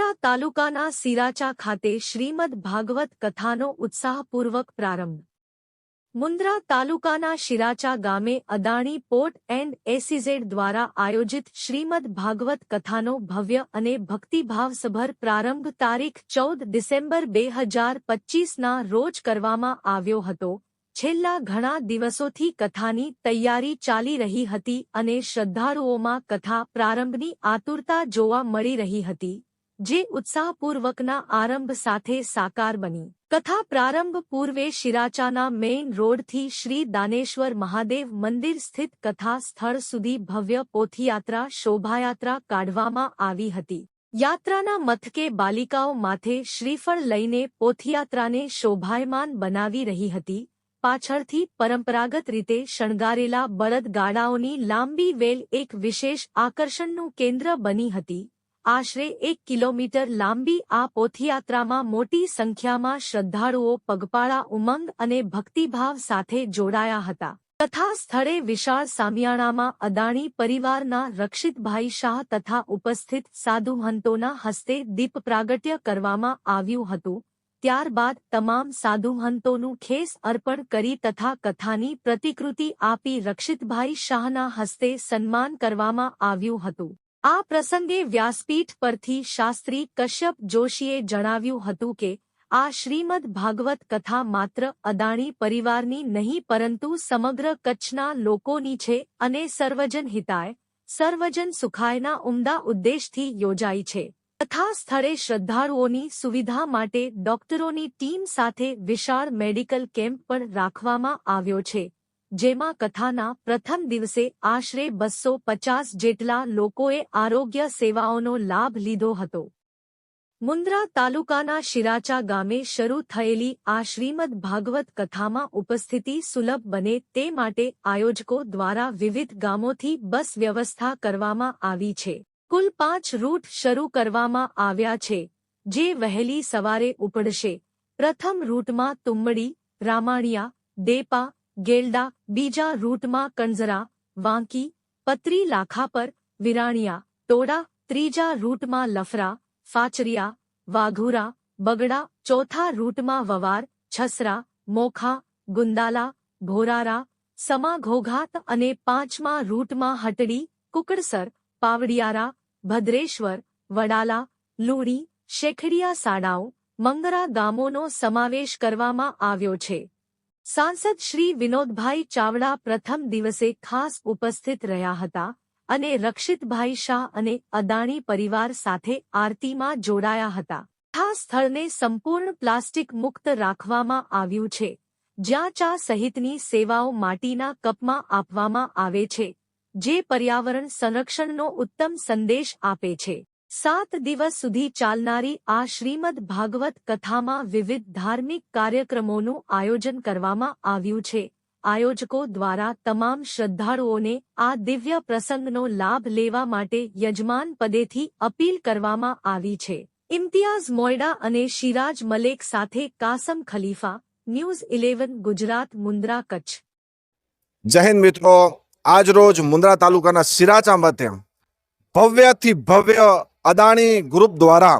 મુન્દ્રા તાલુકાના સિરાચા ખાતે શ્રીમદ ભાગવત કથાનો ઉત્સાહપૂર્વક પ્રારંભ। મુન્દ્રા તાલુકાના શિરાચા ગામે અદાણી પોર્ટ એન્ડ એસીઝેડ દ્વારા આયોજિત શ્રીમદ ભાગવત કથાનો ભવ્ય અને ભક્તિભાવસભર પ્રારંભ તારીખ 14 ડિસેમ્બર 2025ના રોજ કરવામાં આવ્યો હતો। છેલ્લા ઘણા દિવસોથી કથાની તૈયારી ચાલી રહી હતી અને શ્રદ્ધાળુઓમાં કથા પ્રારંભની આતુરતા જોવા મળી રહી હતી, જે ઉત્સાહપૂર્વકના આરંભ સાથે સાકાર બની। કથા પ્રારંભ પૂર્વે શિરાચાના મેઇન રોડથી શ્રી દાનેશ્વર મહાદેવ મંદિર સ્થિત કથા સ્થળ સુધી ભવ્ય પોથયાત્રા શોભાયાત્રા કાઢવામાં આવી હતી। યાત્રાના મથકે બાલિકાઓ માથે શ્રીફળ લઈને પોથયાત્રાને શોભાયમાન બનાવી રહી હતી। પાછળથી પરંપરાગત રીતે શણગારેલા બળદગાડાઓની લાંબી વેલ એક વિશેષ આકર્ષણનું કેન્દ્ર બની હતી। આશરે 1 કિલોમીટર લાંબી આ પોથયાત્રામાં મોટી સંખ્યામાં શ્રદ્ધાળુઓ પગપાળા ઉમંગ અને ભક્તિભાવ સાથે જોડાયા હતા। તથા સ્થળે વિશાળ સામિયાણામાં અદાણી પરિવારના રક્ષિતભાઈ શાહ તથા ઉપસ્થિત સાધુહંતોના હસ્તે દીપ પ્રાગટ્ય કરવામાં આવ્યું હતું। ત્યારબાદ તમામ સાધુહંતોનું ખેસ અર્પણ કરી તથા કથાની પ્રતિકૃતિ આપી રક્ષિતભાઈ શાહના હસ્તે સન્માન કરવામાં આવ્યું હતું। આ પ્રસંગે વ્યાસપીઠ પરથી શાસ્ત્રી કશ્યપ જોશીએ જણાવ્યું હતું કે આ શ્રીમદ ભાગવત કથા માત્ર અદાણી પરિવારની નહીં પરંતુ સમગ્ર કચ્છના લોકોની છે અને સર્વજન હિતાય સર્વજન સુખાયના ઉમદા ઉદ્દેશથી યોજાઈ છે। તથા સ્થળે શ્રદ્ધાળુઓની સુવિધા માટે ડોક્ટરોની ટીમ સાથે વિશાળ મેડિકલ કેમ્પ પણ રાખવામાં આવ્યો છે, જેમાં કથાના પ્રથમ દિવસે આશરે 250 જેટલા લોકોએ આરોગ્ય સેવાઓનો લાભ લીધો હતો। મુન્દ્રા તાલુકાના શિરાચા ગામે શરૂ થયેલી આ શ્રીમદ ભાગવત કથામાં ઉપસ્થિતિ સુલભ બને તે માટે આયોજકો દ્વારા વિવિધ ગામોથી બસ વ્યવસ્થા કરવામાં આવી છે। કુલ 5 રૂટ શરૂ કરવામાં આવ્યા છે, જે વહેલી સવારે ઉપડશે। પ્રથમ રૂટમાં તુમ્મડી, રામાણિયા, દેપા, ગેલડા, બીજા રૂટમાં કણઝરા, વાંકી, પત્રી લાખાપર, વિરાણિયા, ટોડા, ત્રીજા રૂટમાં લફરા, ફાચરિયા, વાઘુરા, બગડા, ચોથા રૂટમાં વવાર, છસરા, મોખા, ગુંદાલા, ભોરારા, સમા ઘોઘાત અને પાંચમા રૂટમાં હટડી, કુકડસર, પાવડિયારા, ભદ્રેશ્વર, વડાલા, લુણી, શેખડિયા સાડાઓ, મંગરા ગામોનો સમાવેશ કરવામાં આવ્યો છે। સાંસદ શ્રી વિનોદભાઈ ચાવડા પ્રથમ દિવસે ખાસ ઉપસ્થિત રહ્યા હતા અને રક્ષિતભાઈ શાહ અને અદાણી પરિવાર સાથે આરતીમાં જોડાયા હતા। આ સ્થળને સંપૂર્ણ પ્લાસ્ટિક મુક્ત રાખવામાં આવ્યું છે, જ્યાં ચા સહિતની સેવાઓ માટીના કપમાં આપવામાં આવે છે, જે પર્યાવરણ સંરક્ષણનો ઉત્તમ સંદેશ આપે છે। 7 દિવસ સુધી ચાલનારી આ શ્રીમદ ભાગવત કથામાં વિવિધ ધાર્મિક કાર્યક્રમોનું આયોજન કરવામાં આવ્યું છે। આયોજકો દ્વારા તમામ શ્રદ્ધાળુઓને આ દિવ્ય પ્રસંગનો લાભ લેવા માટે યજમાન પદેથી અપીલ કરવામાં આવી છે। ઇમ્તિયાઝ મોયડા અને શિરાજ મલેક સાથે કાસમ ખલીફા, ન્યૂઝ 11 ગુજરાત, મુન્દ્રા, કચ્છ। જય હિન્દ મિત્રો, આજ રોજ મુન્દ્રા તાલુકાના સિરાચા મધ્ય ભવ્યથી ભવ્ય અદાણી ગ્રુપ દ્વારા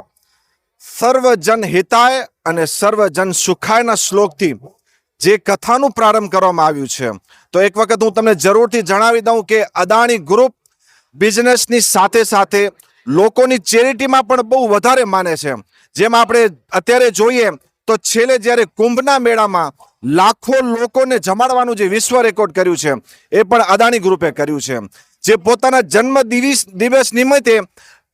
સર્વજન હિતાય અને સર્વજન સુખાયના શ્લોકથી જે કથાનું પ્રારંભ કરવામાં આવ્યું છે, તો એક વખત હું તમને જરૂરથી જણાવી દઉં કે અદાણી ગ્રુપ બિઝનેસની સાથે સાથે લોકોની ચેરિટીમાં પણ બહુ વધારે માને છે। જેમ આપણે અત્યારે જોઈએ તો છેલ્લે જ્યારે કુંભના મેળામાં લાખો લોકોને જમાડવાનું જે વિશ્વ રેકોર્ડ કર્યું છે, એ પણ અદાણી ગ્રુપે કર્યું છે। જે પોતાના જન્મ દિવસ નિમિત્તે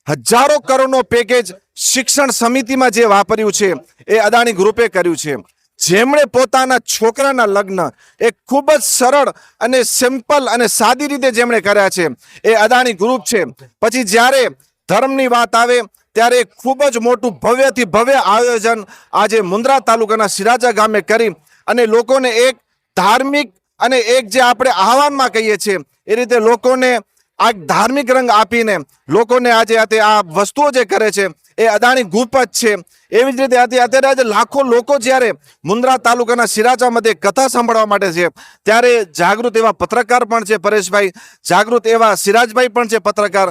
હજારો કરોડનો પેકેજ શિક્ષણ સમિતિમાં જે વાપર્યું છે, એ અદાણી ગ્રુપે કર્યું છે। જેમણે પોતાના છોકરાના લગ્ન એ ખૂબ જ સરળ અને સિમ્પલ અને સાદી રીતે જેમણે કર્યા છે, એ અદાણી ગ્રુપ છે। પછી જ્યારે ધર્મની વાત આવે ત્યારે ખૂબ જ મોટું ભવ્યથી ભવ્ય આયોજન આજે મુન્દ્રા તાલુકાના શિરાચા ગામે કરી અને લોકોને એક ધાર્મિક અને એક જે આપણે આહવાનમાં કહીએ છીએ એ રીતે લોકોને આ ધાર્મિક રંગ આપીને લોકોને આજે આ વસ્તુઓ જે કરે છે એ અદાણી ગ્રુપ જ છે. એવી જ રીતે અત્યારે આજે લાખો લોકો જ્યારે મુન્દ્રા તાલુકાના સિરાચા મધ્યે કથા સાંભળવા માટે છે, ત્યારે જાગૃત એવા પત્રકાર પણ છે પરેશભાઈ, જાગૃત એવા સિરાજભાઈ પણ છે પત્રકાર.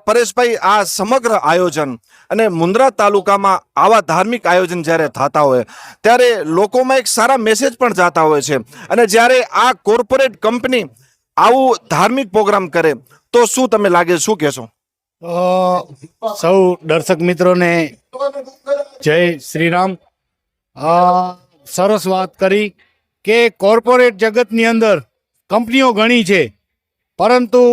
પરેશભાઈ, આ સમગ્ર આયોજન અને મુન્દ્રા તાલુકામાં આવા ધાર્મિક આયોજન જ્યારે થતા હોય ત્યારે લોકોમાં એક સારા મેસેજ પણ જતા હોય છે, અને જ્યારે આ કોર્પોરેટ કંપની આવું ધાર્મિક પ્રોગ્રામ કરે તો શું તમે લાગે, શું કહેશો? સૌ દર્શક મિત્રોને જય શ્રી રામ. સરસ વાત કરી કે કોર્પોરેટ જગતની અંદર કંપનીઓ ઘણી છે, પરંતુ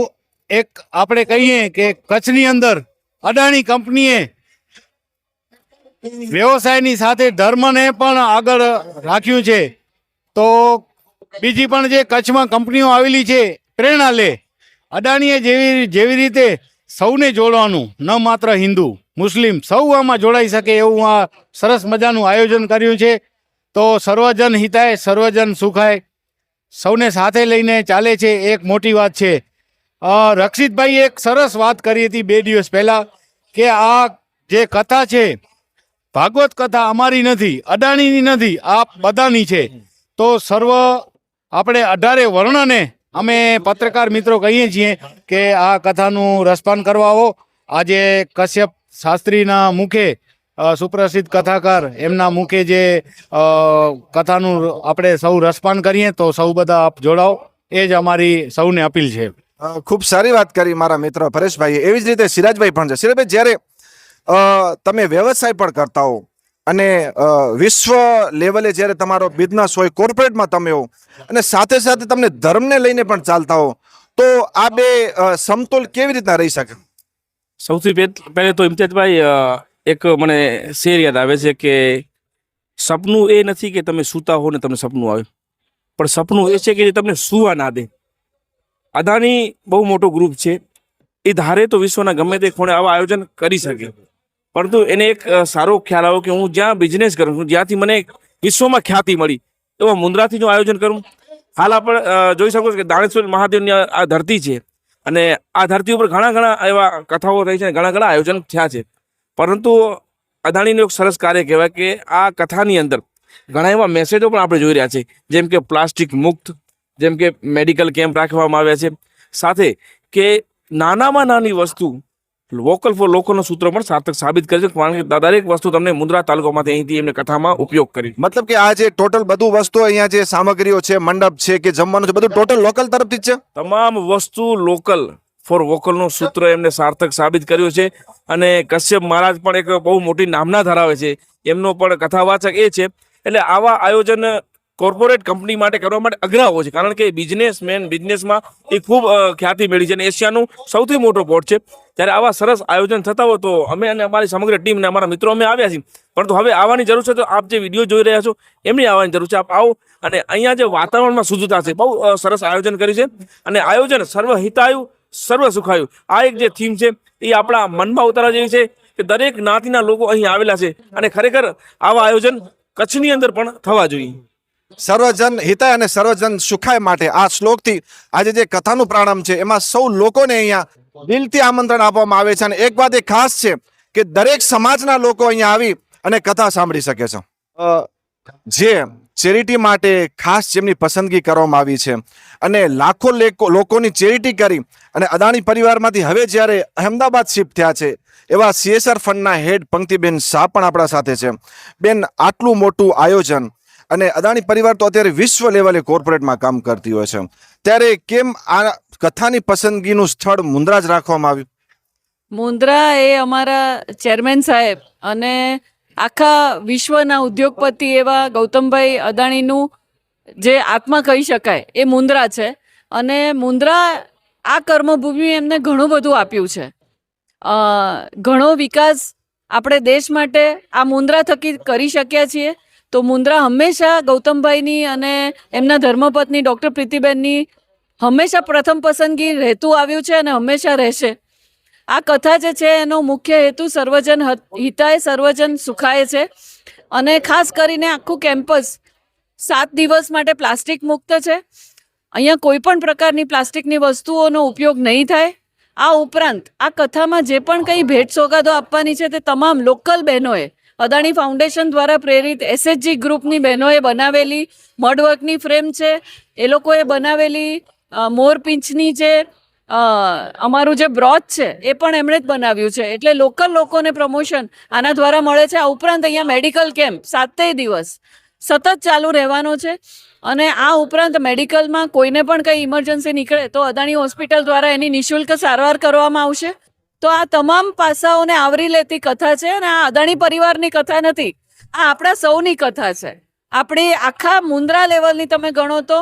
એક આપણે કહીએ કે કચ્છની અંદર અદાણી કંપનીએ વ્યવસાયની સાથે ધર્મને પણ આગળ રાખ્યું છે. તો બીજી પણ જે કચ્છમાં કંપનીઓ આવેલી છે પ્રેરણા લે. અદાણીએ જેવી રીતે સૌને જોડવાનું, ન માત્ર હિન્દુ મુસ્લિમ સૌ આમાં જોડાઈ શકે એવું આ સરસ મજાનું આયોજન કર્યું છે. તો સર્વજન હિતાય સર્વજન સુખાય, સૌને સાથે લઈને ચાલે છે, એક મોટી વાત છે. રક્ષિતભાઈ એક સરસ વાત કરી હતી 2 દિવસ પહેલા કે આ જે કથા છે ભાગવત કથા અમારી નથી, અદાણીની નથી, આ બધાની છે. તો સર્વ આપણે 18 વર્ણને અમે પત્રકાર મિત્રો કહીએ છીએ કે આ કથાનું રસપાન કરવા આવો. આજે કશ્યપ શાસ્ત્રીના મુખે સુપ્રસિદ્ધ કથાકાર એમના મુખે જે કથાનું આપણે સૌ રસપાન કરીએ તો સૌ બધા આપ જોડાઓ, એ જ અમારી સૌને અપીલ છે. ખૂબ સારી વાત કરી મારા મિત્ર પરેશભાઈએ. એવી જ રીતે સિરાજભાઈ પણ છે. સિરાજભાઈ, જ્યારે તમે વ્યવસાય પણ કરતા હો અને વિશ્વ લેવલે જ્યારે તમારો બિઝનેસ હોય, કોર્પોરેટમાં તમે હો, અને સાથે સાથે તમને ધર્મને લઈને પણ ચાલતા હો, તો આ બે સમતોલ કેવી રીતના રહી શકે? સૌથી પહેલે તો ઇમ્તિયાઝભાઈ, એક મને શેર યાદ આવે છે કે સપનું એ નથી કે તમે સૂતા હો ને તમને સપનું આવે, પણ સપનું એ છે કે જે તમને સૂવા ના દે. અદાણી બહુ મોટો ગ્રુપ છે, એ ધારે તો વિશ્વના ગમે તે ખૂણે આવા આયોજન કરી શકે, પરંતુ એને એક સારો ખ્યાલ આવ્યો કે હું જ્યાં બિઝનેસ કરું છું, જ્યાંથી મને વિશ્વમાં ખ્યાતિ મળી, એવા મુન્દ્રાથી જો આયોજન કરું. હાલ આપણે જોઈ શકો છો કે દાણેશ્વર મહાદેવની આ ધરતી છે, અને આ ધરતી ઉપર ઘણા એવા કથાઓ થઈ છે, ઘણા આયોજન થયા છે, પરંતુ અદાણીનું એક સરસ કાર્ય કહેવાય કે આ કથાની અંદર ઘણા એવા મેસેજો પણ આપણે જોઈ રહ્યા છે, જેમ કે પ્લાસ્ટિક મુક્ત, જેમ કે મેડિકલ કેમ્પ રાખવામાં આવ્યા છે, સાથે કે નાનામાં નાની વસ્તુ વોકલ ફોર લોકલનો સૂત્ર પણ સાર્થક સાબિત કરે છે, કારણ કે દરેક વસ્તુ તમને મુન્દ્રા તાલુકામાંથી અહીંથી એમને કથામાં ઉપયોગ કરી. મતલબ કે આ જે ટોટલ બધું વસ્તુ અહીંયા જે સામગ્રીઓ છે, મંડપ છે કે જમવાનું છે, બધું ટોટલ લોકલ તરફથી જ છે. તમામ વસ્તુ લોકલ ફોર વોકલનું સૂત્ર એમને સાર્થક સાબિત કર્યું છે. અને કશ્યપ મહારાજ પણ એક બહુ મોટી નામના ધરાવે છે, એમનો પણ કથાવાચક એ છે. એટલે આવા આયોજન કોર્પોરેટ કંપની માટે કરવા માટે અઘરાઓ છે, કારણ કે બિઝનેસમાં એ ખૂબ ખ્યાતિ મેળવી છે અને એશિયાનું સૌથી મોટો પોર્ટ છે. ત્યારે આવા સરસ આયોજન થતા હોય તો અમે અને અમારી સમગ્ર ટીમ અને અમારા મિત્રો અમે આવ્યા છીએ, પરંતુ હવે આવવાની જરૂર છે. તો આપ જે વિડીયો જોઈ રહ્યા છો એમની આવવાની જરૂર છે. આપ આવો, અને અહીંયા જે વાતાવરણમાં શુદ્ધતા છે, બહુ સરસ આયોજન કર્યું છે. અને આયોજન સર્વ હિતાયું સર્વ સુખાયું, આ એક જે થીમ છે એ આપણા મનમાં ઉતારવા જેવી છે કે દરેક જ્ઞાતિના લોકો અહીં આવેલા છે, અને ખરેખર આવા આયોજન કચ્છની અંદર પણ થવા જોઈએ. સર્વજન હિતાય અને સર્વજન સુખાય માટે આ શ્લોકથી આજે જે કથાનું પ્રારંભ છે એમાં સૌ લોકોને અહીંયા દિલથી આમંત્રણ આપવામાં આવે છે. અને એક વાત એ ખાસ છે કે દરેક સમાજના લોકો અહીંયા આવી અને કથા સાંભળી શકે છે. જે ચેરિટી માટે ખાસ જેમની પસંદગી કરવામાં આવી છે, અને લાખો લોકોની ચેરિટી કરી અને અદાણી પરિવારમાંથી હવે જ્યારે અહેમદાબાદ શિફ્ટ થયા છે એવા CSR ફંડના હેડ પંક્તિબેન શાહ પણ આપણા સાથે છે. બેન, આટલું મોટું આયોજન, અને અદાણી પરિવાર તો અત્યારે વિશ્વ લેવલે કોર્પોરેટમાં કામ કરતી હોય છે, ત્યારે કેમ આ કથાની પસંદગીનું સ્થળ મુન્દ્રા જ રાખવામાં આવ્યું? મુન્દ્રા એ અમારા ચેરમેન સાહેબ અને આખા વિશ્વના ઉદ્યોગપતિ એવા ગૌતમભાઈ અદાણીનું જે આત્મા કહી શકાય એ મુન્દ્રા છે. અને મુન્દ્રા આ કર્મભૂમિ એમને ઘણું બધું આપ્યું છે. ઘણો વિકાસ આપણે દેશ માટે આ મુન્દ્રા થકી કરી શક્યા છીએ. તો મુન્દ્રા હંમેશા ગૌતમભાઈની અને એમના ધર્મપત્ની ડૉક્ટર પ્રીતિબેનની હંમેશા પ્રથમ પસંદગી રહેતું આવ્યું છે અને હંમેશા રહેશે. આ કથા જે છે એનો મુખ્ય હેતુ સર્વજન હિતાય સર્વજન સુખાય છે. અને ખાસ કરીને આખું કેમ્પસ 7 દિવસ માટે પ્લાસ્ટિક મુક્ત છે. અહીંયા કોઈ પણ પ્રકારની પ્લાસ્ટિકની વસ્તુઓનો ઉપયોગ નહીં થાય. આ ઉપરાંત આ કથામાં જે પણ કંઈ ભેટ સોગાદો આપવાની છે તે તમામ લોકલ બહેનોએ અદાણી ફાઉન્ડેશન દ્વારા પ્રેરિત એસએચજી ગ્રુપની બહેનોએ બનાવેલી મડવર્કની ફ્રેમ છે, એ લોકોએ બનાવેલી મોરપીંછની જે અમારું જે બ્રોચ છે એ પણ એમણે જ બનાવ્યું છે. એટલે લોકલ લોકોને પ્રમોશન આના દ્વારા મળે છે. આ ઉપરાંત અહીંયા મેડિકલ કેમ્પ 7 દિવસ સતત ચાલુ રહેવાનો છે. અને આ ઉપરાંત મેડિકલમાં કોઈને પણ કંઈ ઇમરજન્સી નીકળે તો અદાણી હોસ્પિટલ દ્વારા એની નિઃશુલ્ક સારવાર કરવામાં આવશે. તો આ તમામ પાસાઓને આવરી લેતી કથા છે. અને આ અદાણી પરિવારની કથા નથી, આ આપણા સૌની કથા છે. આપણી આખા મુન્દ્રા લેવલની તમે ગણો તો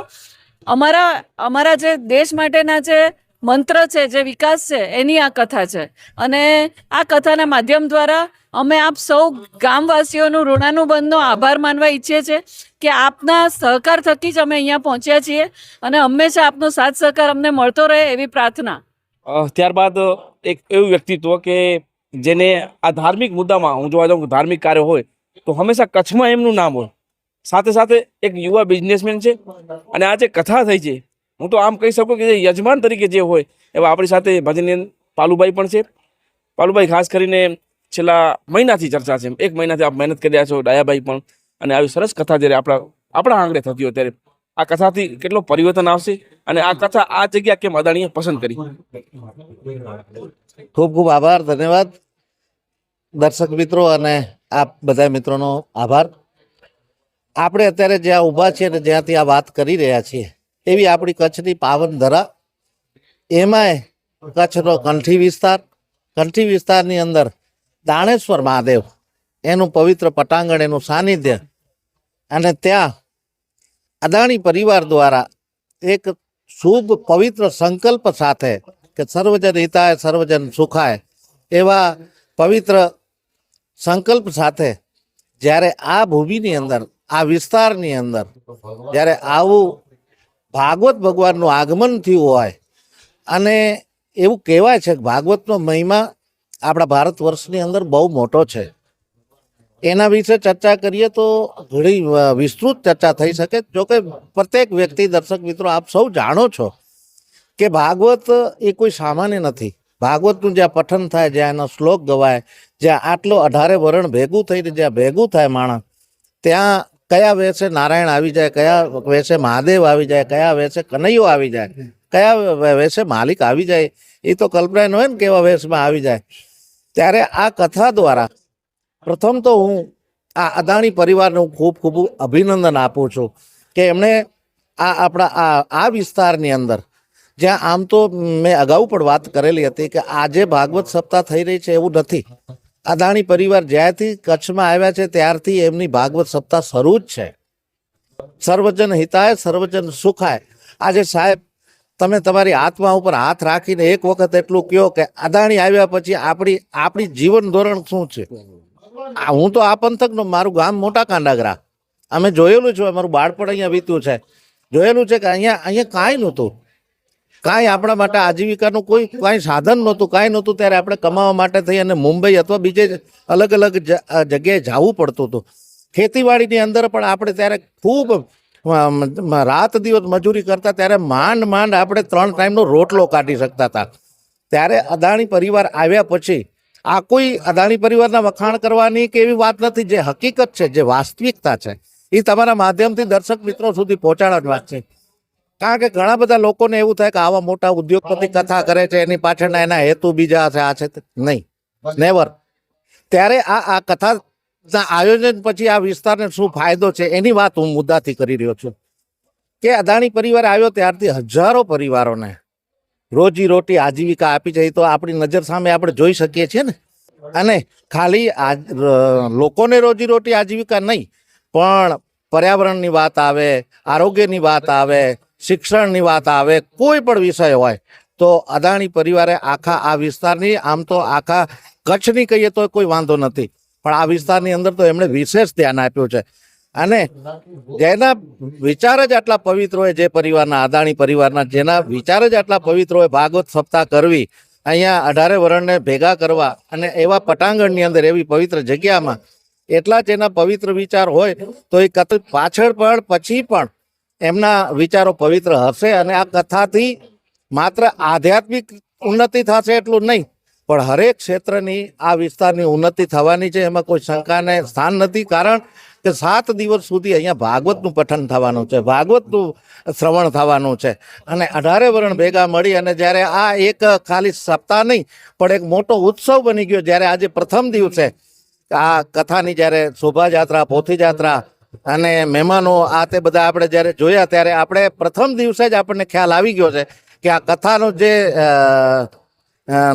અમારા જે દેશ માટેના જે મંત્ર છે, જે વિકાસ છે, એની આ કથા છે. અને આ કથાના માધ્યમ દ્વારા અમે આપ સૌ ગામવાસીઓનું ઋણાનુબંધનો આભાર માનવા ઈચ્છીએ છીએ કે આપના સહકાર થકી જ અમે અહીંયા પહોંચ્યા છીએ અને હંમેશા આપનો સાથ સહકાર અમને મળતો રહે એવી પ્રાર્થના. ત્યારબાદ એક એવું વ્યક્તિત્વ કે જેને આ ધાર્મિક મુદ્દામાં હું જોવા જાઉં ધાર્મિક કાર્ય હોય તો હંમેશા કચ્છમાં એમનું નામ હોય. સાથે સાથે એક યુવા બિઝનેસમેન છે અને આ જે કથા થઈ છે, હું તો આમ કહી શકું કે જે યજમાન તરીકે જે હોય એવા આપણી સાથે ભજનીય પાલુભાઈ પણ છે. પાલુભાઈ ખાસ કરીને છેલ્લા મહિનાથી ચર્ચા છે, 1 મહિનાથી આપ મહેનત કરી રહ્યા છો, ડાયાભાઈ પણ. અને આવી સરસ કથા જ્યારે આપણા આંગણે થતી હોય ત્યારે આ કથાથી કેટલો પરિવર્તન આવશે અને આ કથા આ જગ્યા કેમ અદાણીએ પસંદ કરી? ખૂબ ખૂબ આભાર, ધન્યવાદ દર્શક મિત્રો અને આપ બધા મિત્રોનો આભાર. આપણે અત્યારે જ્યાં ઊભા છીએ અને જ્યાંથી આ વાત કરી રહ્યા છીએ એવી આપણી કચ્છની પાવન ધરા, એમાંય કચ્છનો કંઠી વિસ્તારની અંદર દાણેશ્વર મહાદેવ, એનું પવિત્ર પટાંગણ, એનું સાનિધ્ય. અને ત્યાં અદાણી પરિવાર દ્વારા એક શુભ પવિત્ર સંકલ્પ સાથે કે સર્વજન હિતાય સર્વજન સુખાય એવા પવિત્ર સંકલ્પ સાથે જ્યારે આ ભૂમિની અંદર, આ વિસ્તારની અંદર જ્યારે આવું ભાગવત ભગવાનનું આગમન થયું હોય, અને એવું કહેવાય છે કે ભાગવતનો મહિમા આપણા ભારત વર્ષની અંદર બહુ મોટો છે. એના વિશે ચર્ચા કરીએ તો ઘણી વિસ્તૃત ચર્ચા થઈ શકે. જોકે પ્રત્યેક વ્યક્તિ, દર્શક મિત્રો, આપ સૌ જાણો છો કે ભાગવત એ કોઈ સામાન્ય નથી. ભાગવતનું જ્યાં પઠન થાય, જ્યાં એનો શ્લોક ગવાય, જ્યાં આટલો 18 વરણ ભેગું થઈને જ્યાં ભેગું થાય માણસ, ત્યાં કયા વેશે નારાયણ આવી જાય, કયા વેશે મહાદેવ આવી જાય, કયા વેશે કનૈયો આવી જાય, કયા વેશે માલિક આવી જાય, એ તો કલ્પના ન હોય ને કેવા વેશમાં આવી જાય. ત્યારે આ કથા દ્વારા પ્રથમ તો હું આ અદાણી પરિવારને હું ખૂબ ખૂબ અભિનંદન આપું છું કે એમણે આપણા આ વિસ્તારની અંદર, જ્યાં આમ તો મેં અગાઉ પણ વાત કરેલી હતી કે આજે ભાગવત સપ્તાહ થઈ રહી છે એવું નથી. અદાણી પરિવાર જ્યાંથી કચ્છમાં આવ્યા છે ત્યારથી એમની ભાગવત સપ્તાહ શરૂ જ છે. સર્વજન હિતાય સર્વજન સુખાય. આજે સાહેબ, તમે તમારી આત્મા ઉપર હાથ રાખીને એક વખત એટલું કહો કે અદાણી આવ્યા પછી આપણી જીવન ધોરણ શું છે. હું તો આ પંથકનો, મારું ગામ મોટા કાંડાગરા, અમે જોયેલું છે, અમારું બાળપણ અહીંયા વીત્યું છે. જોયેલું છે કે અહીંયા કાંઈ નહોતું, કાંઈ આપણા માટે આજીવિકાનું કાંઈ સાધન નહોતું, કાંઈ નહોતું. ત્યારે આપણે કમાવા માટે થઈ અને મુંબઈ અથવા બીજે અલગ અલગ જગ્યાએ જવું પડતું હતું. ખેતીવાડીની અંદર પણ આપણે ત્યારે ખૂબ રાત દિવસ મજૂરી કરતા, ત્યારે માંડ આપણે 3 ટાઈમનો રોટલો કાઢી શકતા હતા. ત્યારે અદાણી પરિવાર આવ્યા પછી આ કોઈ અદાણી પરિવારના વખાણ કરવાની કે એવી વાત નથી. જે હકીકત છે, જે વાસ્તવિકતા છે, એ તમારા માધ્યમથી દર્શક મિત્રો સુધી પહોંચાડવાની વાત છે. કારણ કે ઘણા બધા લોકોને એવું થાય કે આવા મોટા ઉદ્યોગપતિ કથા કરે છે, એની પાછળના એના હેતુ બીજા છે, આ છે. નહીં, નેવર. ત્યારે આ કથાના આયોજન પછી આ વિસ્તારને શું ફાયદો છે એની વાત હું મુદ્દાથી કરી રહ્યો છું કે અદાણી પરિવાર આવ્યો ત્યારથી હજારો પરિવારોને રોજી રોટી આજીવિકા આપી છે. તો આપણી નજર સામે આપણે જોઈ શકીએ છીએ ને. અને ખાલી લોકોને રોજી રોટી આજીવિકા નહીં, પણ પર્યાવરણની વાત આવે, આરોગ્યની વાત આવે, શિક્ષણની વાત આવે, કોઈ પણ વિષય હોય તો અદાણી પરિવારે આખા આ વિસ્તારની, આમ તો આખા કચ્છની કહીએ તો કોઈ વાંધો નથી, પણ આ વિસ્તારની અંદર તો એમણે વિશેષ ધ્યાન આપ્યું છે. અને જેના વિચાર જ આટલા પવિત્ર હોય, જે પરિવારના, અદાણી પરિવારના જેના વિચાર જ આટલા પવિત્ર હોય, ભાગવત સપ્તાહ કરવી, અહીંયા 18 વરણને ભેગા કરવા, અને એવા પટાંગણની અંદર, એવી પવિત્ર જગ્યામાં એટલા જ એના પવિત્ર વિચાર હોય તો એ કથા પાછળ પણ પછી પણ એમના વિચારો પવિત્ર હશે. અને આ કથાથી માત્ર આધ્યાત્મિક ઉન્નતિ થશે એટલું નહીં, પણ હરેક ક્ષેત્રની આ વિસ્તારની ઉન્નતિ થવાની છે, એમાં કોઈ શંકાને સ્થાન નથી. કારણ કે 7 દિવસ સુધી અહીંયા ભાગવતનું પઠન થવાનું છે, ભાગવતનું શ્રવણ થવાનું છે, અને 18 વર્ણ ભેગા મળી અને જ્યારે આ એક ખાલી સપ્તાહ નહીં પણ એક મોટો ઉત્સવ બની ગયો. જ્યારે આજે પ્રથમ દિવસે આ કથાની જ્યારે શોભાયાત્રા, પોથીયાત્રા અને મહેમાનો આ તે બધા આપણે જ્યારે જોયા, ત્યારે આપણે પ્રથમ દિવસે જ આપણને ખ્યાલ આવી ગયો છે કે આ કથાનો જે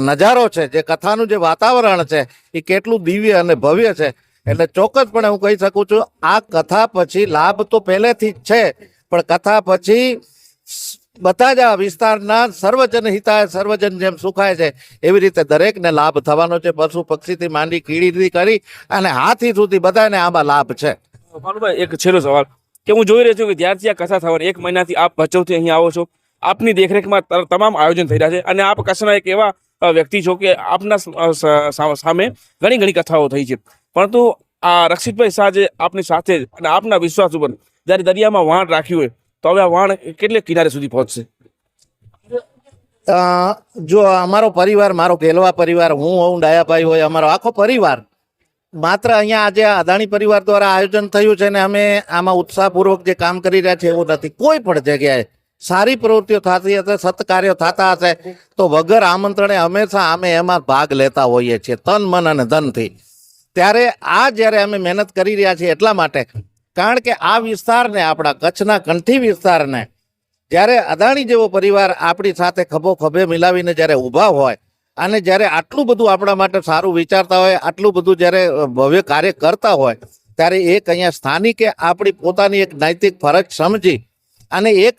નજારો છે, જે કથાનું જે વાતાવરણ છે એ કેટલું દિવ્ય અને ભવ્ય છે. એટલે ચોક્કસપણે હું કહી શકું છું, આ કથા પછી લાભ તો પહેલેથી જ છે, પણ કથા પછી બધા જ આ વિસ્તારના સર્વજન હિતાય સર્વજન જેમ સુખાય છે એવી રીતે દરેકને લાભ થવાનો છે. પશુ પક્ષીથી માંડી કીડીથી કરી અને હાથી સુધી બધાને આમાં લાભ છે. ભાનુભાઈ, એક છેલ્લો સવાલ કે હું જોઈ રહ્યો છું કે જ્યારથી આ કથા થવાની 1 મહિનાથી આપ ભચાઉથી અહીં આવો છો, આપની દેખરેખમાં તમામ આયોજન થઈ રહ્યા છે, અને આપ કચ્છના એક એવા વ્યક્તિ છો કે આપના સામે ઘણી કથાઓ થઈ છે, પરંતુ આ રક્ષિતભાઈ શાહ જે આપની સાથે અને આપના વિશ્વાસ ઉપર જ્યારે દરિયામાં વહાણ રાખ્યું હોય, તો હવે આ વહાણ કેટલે કિનારે સુધી પહોંચશે? જો અમારો પરિવાર, મારો ગેલવા પરિવાર, હું હોઉં, ડાયાભાઈ હોય, અમારો આખો પરિવાર માત્ર અહીંયા આજે આ અદાણી પરિવાર દ્વારા આયોજન થયું છે ને અમે આમાં ઉત્સાહપૂર્વક જે કામ કરી રહ્યા છે એવું નથી. કોઈ પણ જગ્યાએ સારી પ્રવૃત્તિઓ થતી હશે, સત્કાર્યો થતા હશે તો વગર આમંત્રણે હંમેશા અમે એમાં ભાગ લેતા હોઈએ છીએ તન મન અને ધનથી. ત્યારે આ જ્યારે અમે મહેનત કરી રહ્યા છીએ એટલા માટે, કારણ કે આ વિસ્તારને, આપણા કચ્છના કંઠી વિસ્તારને જ્યારે અદાણી જેવો પરિવાર આપણી સાથે ખભો ખભે મિલાવીને જ્યારે ઊભા હોય અને જ્યારે આટલું બધું આપણા માટે સારું વિચારતા હોય, આટલું બધું જ્યારે ભવ્ય કાર્ય કરતા હોય, ત્યારે એક અહીંયા સ્થાનિકે આપણી પોતાની એક નૈતિક ફરજ સમજી અને એક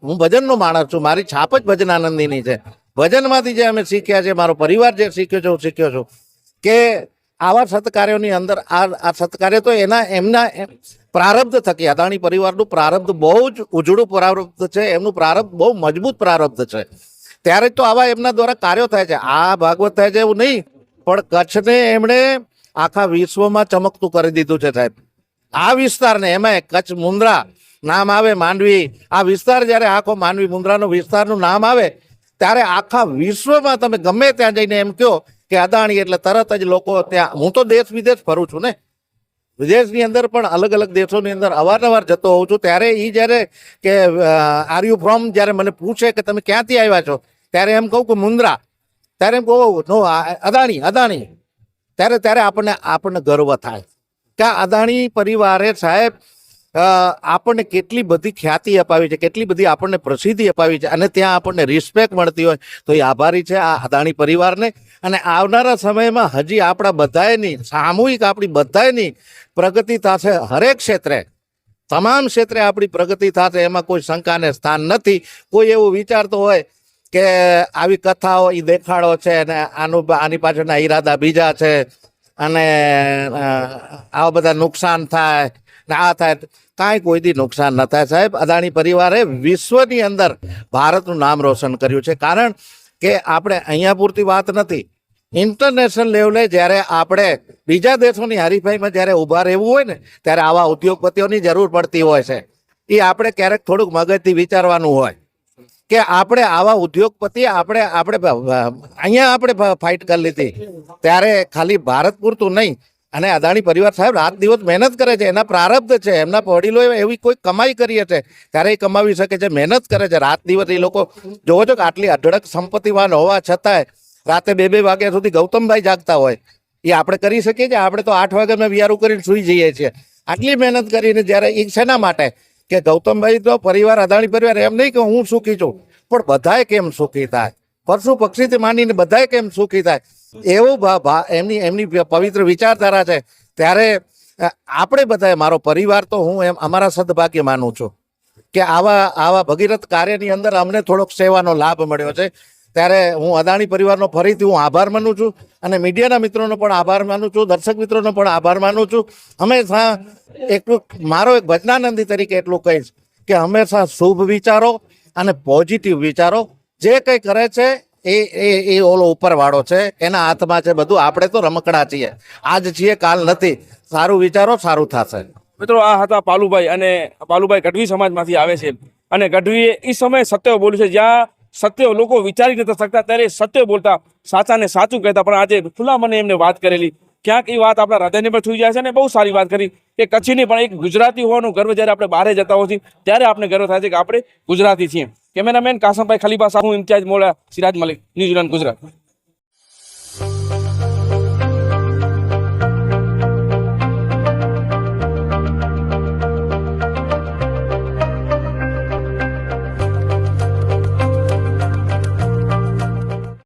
હું ભજનનો માણસ છું, મારી છાપ જ ભજનાનંદીની છે. ભજનમાંથી જે અમે શીખ્યા છે, મારો પરિવાર જે શીખ્યો છે, હું શીખ્યો છું કે આવા સત્કાર્યોની અંદર આ સત્કાર્ય તો એમના પ્રારબ્ધ થકી, અદાણી પરિવારનું પ્રારબ્ધ બહુ જ ઉજળું પ્રારબ્ધ છે, એમનું પ્રારબ્ધ બહુ મજબૂત પ્રારબ્ધ છે. ત્યારે તો આવા એમના દ્વારા કાર્યો થાય છે. આ ભાગવત થાય છે એવું નહીં, પણ કચ્છને એમણે આખા વિશ્વમાં ચમકતું કરી દીધું છે સાહેબ. આ વિસ્તારને, એમાં કચ્છ મુન્દ્રા નામ આવે, માંડવી, આ વિસ્તાર જ્યારે આખો માંડવી મુન્દ્રાનો વિસ્તારનું નામ આવે ત્યારે આખા વિશ્વમાં તમે ગમે ત્યાં જઈને એમ કહો કે અદાણી એટલે તરત જ લોકો ત્યાં, હું તો દેશ વિદેશ ફરું છું ને, વિદેશની અંદર પણ અલગ અલગ દેશોની અંદર અવારનવાર જતો હોઉં છું. ત્યારે એ જ્યારે કે આર યુ ફ્રોમ જ્યારે મને પૂછે કે તમે ક્યાંથી આવ્યા છો, ત્યારે એમ કહું કે મુન્દ્રા, ત્યારે એમ કહું નો અદાણી, ત્યારે આપણને ગર્વ થાય કે આ અદાણી પરિવારે સાહેબ આપણને કેટલી બધી ખ્યાતિ અપાવી છે, કેટલી બધી આપણને પ્રસિદ્ધિ અપાવી છે, અને ત્યાં આપણને રિસ્પેક્ટ મળતી હોય તો એ આભારી છે આ અદાણી પરિવારને. અને આવનારા સમયમાં હજી આપણા બધાની સામૂહિક, આપણી બધાની પ્રગતિ થશે. હરેક ક્ષેત્રે, તમામ ક્ષેત્રે આપણી પ્રગતિ થશે, એમાં કોઈ શંકાને સ્થાન નથી. કોઈ એવું વિચારતો હોય કે આવી કથાઓ એ દેખાડો છે અને આની પાછળના ઈરાદા બીજા છે અને આવા બધા નુકસાન થાય ને આ થાય, કાંઈ કોઈ દી નુકસાન ન થાય સાહેબ. અદાણી પરિવારે વિશ્વની અંદર ભારતનું નામ રોશન કર્યું છે. કારણ કે આપણે અહીંયા પૂરતી વાત નથી, ઇન્ટરનેશનલ લેવલે જ્યારે આપણે બીજા દેશોની હરીફાઈમાં જ્યારે ઊભા રહેવું હોય ને, ત્યારે આવા ઉદ્યોગપતિઓની જરૂર પડતી હોય છે. એ આપણે ક્યારેક થોડુંક મગજથી વિચારવાનું હોય કે આપણે આવા ઉદ્યોગપતિ અહીંયા આપણે ફાઇટ કરી લીધી, ત્યારે ખાલી ભારત પૂરતું નહીં. અને અદાણી પરિવાર સાહેબ રાત દિવસ મહેનત કરે છે, એના પ્રારબ્ધ છે, એમના વડીલો એવી કોઈ કમાઈ કરી હશે ત્યારે એ કમાવી શકે છે, મહેનત કરે છે રાત દિવસ. એ લોકો જોવો છો કે આટલી અઢળક સંપત્તિવાન હોવા છતાંય રાતે 2-2 વાગ્યા સુધી ગૌતમભાઈ જાગતા હોય. એ આપણે કરી શકીએ છીએ? આપણે તો 8 વાગે મેં વિયારું કરીને સૂઈ જઈએ છીએ. આટલી મહેનત કરીને જ્યારે એ શેના માટે કે ગૌતમભાઈ તો પરિવાર, અદાણી પરિવાર, એમ નહીં કે હું સુખી છું, પણ બધાએ કેમ સુખી થાય, પશુ પક્ષીથી માંડીને બધાએ કેમ સુખી થાય, એવું એમની પવિત્ર વિચારધારા છે. ત્યારે આપણે બધાએ, મારો પરિવાર તો હું એમ અમારા સદભાગ્ય માનું છું કે આવા ભગીરથ કાર્યની અંદર અમને થોડોક સેવાનો લાભ મળ્યો છે. ત્યારે હું અદાણી પરિવારનો ફરીથી હું આભાર માનું છું, અને મીડિયાના મિત્રોનો પણ આભાર માનું છું, દર્શક મિત્રોનો પણ આભાર માનું છું. હંમેશા એટલું મારો એક ભજનાનંદી તરીકે એટલું કહીશ કે હંમેશા શુભ વિચારો અને પોઝિટિવ વિચારો. જે કંઈ કરે છે એ ઓલો ઉપરવાળો છે, એના હાથમાં છે બધું. આપણે તો રમકડા છીએ, આજ છીએ કાલ નથી. સારું વિચારો, સારું થશે. મિત્રો, આ હતા પાલુભાઈ, અને પાલુભાઈ ગઢવી સમાજમાંથી આવે છે, અને ગઢવીએ એ સમયે સત્ય બોલ્યું છે જ્યાં સત્ય લોકો વિચારી નથી શકતા ત્યારે એ સત્ય બોલતા, સાચાને સાચું કહેતા. પણ આજે ખુલ્લા મને એમને વાત કરેલી, ક્યાંક એ વાત આપણા હૃદયને પણ છૂઈ જાય છે. અને બહુ સારી વાત કરી કે કચ્છની પણ એક ગુજરાતી હોવાનો ગર્વ જ્યારે આપણે બહાર જતા હોઈએ છીએ ત્યારે આપણે ગર્વ થાય છે કે આપણે ગુજરાતી છીએ. કેમેરામેન કાસમભાઈ ખલીફા સાહુ, ઇમ્તિયાઝ મોડા, સિરાજ મલિક, ન્યૂઝીલેન્ડ, ગુજરાત.